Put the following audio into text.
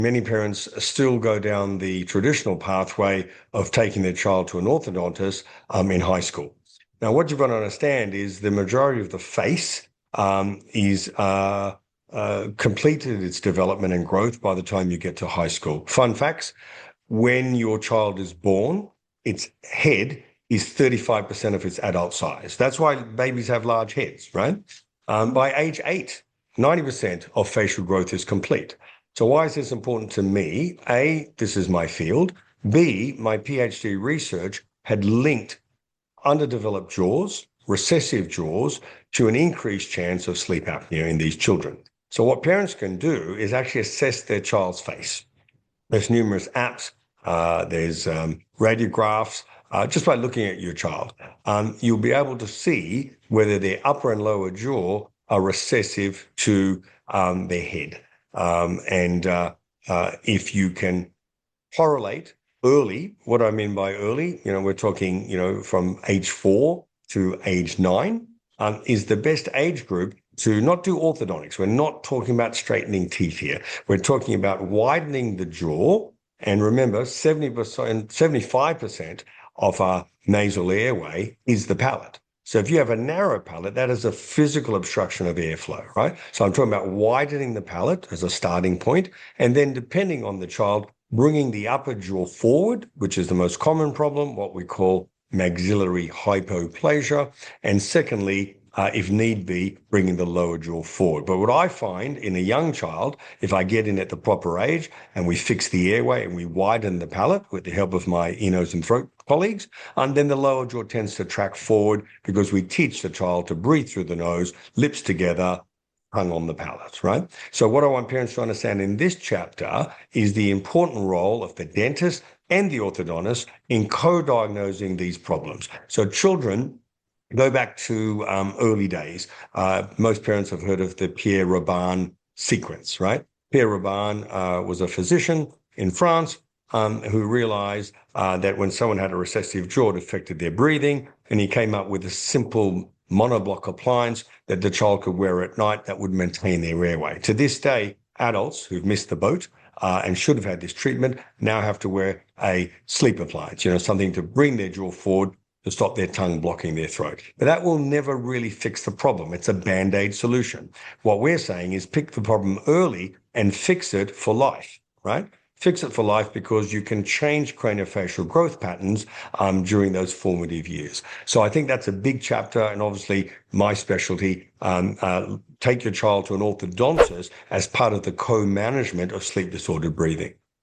Many parents still go down the traditional pathway of taking their child to an orthodontist in high school. Now, what you've got to understand is the majority of the face is completed its development and growth by the time you get to high school. Fun facts, when your child is born, its head is 35% of its adult size. That's why babies have large heads, right? By age 8, 90% of facial growth is complete. So why is this important to me? A, this is my field. B, my PhD research had linked underdeveloped jaws, recessive jaws, to an increased chance of sleep apnea in these children. So what parents can do is actually assess their child's face. There's numerous apps, there's radiographs. Just by looking at your child, you'll be able to see whether their upper and lower jaw are recessive to their head. If you can correlate early, what I mean by early, we're talking, from age 4 to age 9, is the best age group to not do orthodontics. We're not talking about straightening teeth here. We're talking about widening the jaw. And remember, 75% of our nasal airway is the palate. So if you have a narrow palate, that is a physical obstruction of airflow, right? So I'm talking about widening the palate as a starting point, and then depending on the child, bringing the upper jaw forward, which is the most common problem, what we call maxillary hypoplasia, and secondly, if need be, bringing the lower jaw forward. But what I find in a young child, if I get in at the proper age and we fix the airway and we widen the palate with the help of my ear, nose and throat colleagues, and then the lower jaw tends to track forward because we teach the child to breathe through the nose, lips together, tongue on the palate, right? So what I want parents to understand in this chapter is the important role of the dentist and the orthodontist in co-diagnosing these problems. So children, go back to early days. Most parents have heard of the Pierre Robin sequence, right? Pierre Robin was a physician in France who realized that when someone had a recessive jaw, it affected their breathing, and he came up with a simple monoblock appliance that the child could wear at night that would maintain their airway. To this day, adults who've missed the boat and should have had this treatment now have to wear a sleep appliance, something to bring their jaw forward to stop their tongue blocking their throat. But that will never really fix the problem. It's a Band-Aid solution. What we're saying is pick the problem early and fix it for life, right? Fix it for life because you can change craniofacial growth patterns during those formative years. So I think that's a big chapter, and obviously my specialty, take your child to an orthodontist as part of the co-management of sleep disordered breathing.